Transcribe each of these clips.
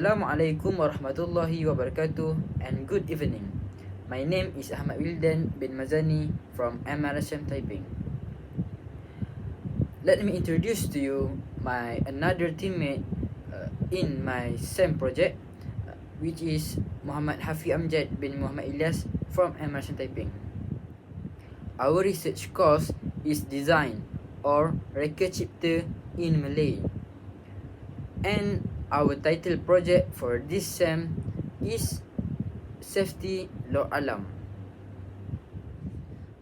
Assalamualaikum warahmatullahi wabarakatuh and good evening. My name is Ahmad Wildan bin Mazani from MRSM Taiping. Let me introduce to you my another teammate in my SEM project, which is Muhammad Hafi Amjad bin Muhammad Ilyas from MRSM Taiping. Our research course is design or Reka Cipta in Malay, and our title project for this SEM is Safety Law Alam.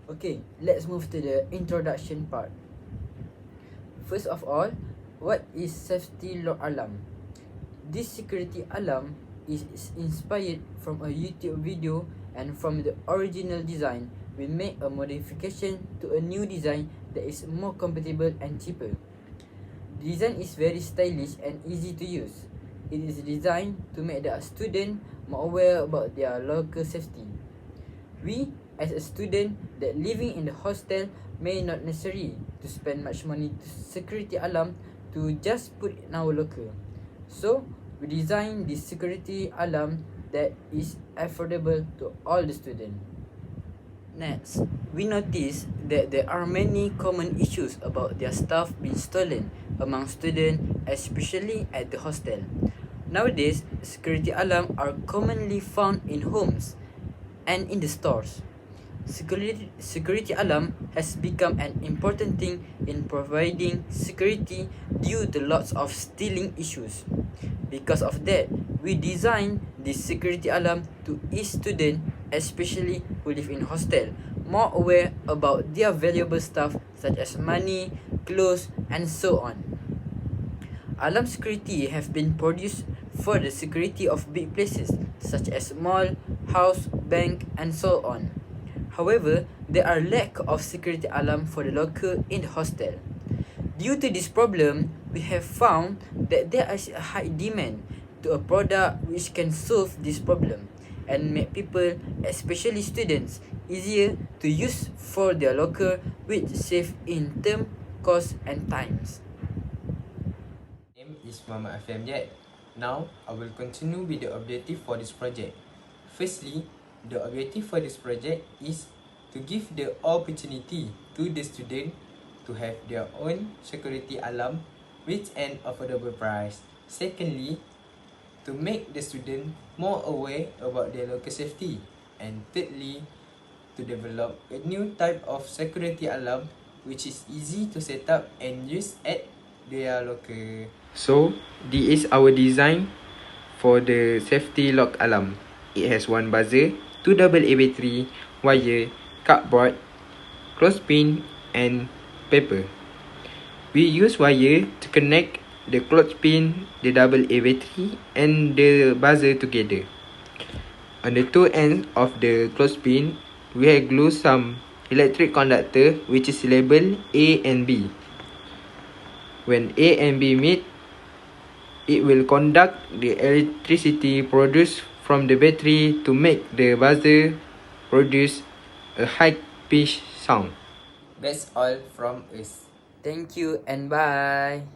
Okay, let's move to the introduction part. First of all, what is Safety Law Alam? This security alarm is inspired from a YouTube video, and from the original design, we make a modification to a new design that is more compatible and cheaper. The design is very stylish and easy to use. It is designed to make the student more aware about their local safety. We, as a student that living in the hostel, may not necessarily to spend much money to security alarm to just put in our locker. So, we design this security alarm that is affordable to all the students. Next, we notice that there are many common issues about their stuff being stolen among students, especially at the hostel. Nowadays, security alarms are commonly found in homes and in the stores. Security alarm has become an important thing in providing security due to lots of stealing issues. Because of that, we designed this security alarm to each student, especially who live in hostel, more aware about their valuable stuff such as money, clothes, and so on. Alarm security have been produced for the security of big places such as mall, house, bank, and so on. However, there are lack of security alarm for the locker in the hostel. Due to this problem, we have found that there is a high demand to a product which can solve this problem and make people, especially students, easier to use for their locker, which save in term, cost, and times. My name is Muhammad Hafi Amjad. Now, I will continue with the objective for this project. Firstly, the objective for this project is to give the opportunity to the student to have their own security alarm with an affordable price. Secondly, to make the student more aware about their local safety. And thirdly, to develop a new type of security alarm which is easy to set up and use at their local. So, this is our design for the safety lock alarm. It has one buzzer, two AA battery, wire, cardboard, clothespin, and paper. We use wire to connect the clothespin, the AA battery, and the buzzer together. On the two ends of the clothespin, we have glued some electric conductor which is labeled A and B. When A and B meet, it will conduct the electricity produced from the battery to make the buzzer produce a high-pitched sound. That's all from us. Thank you and bye.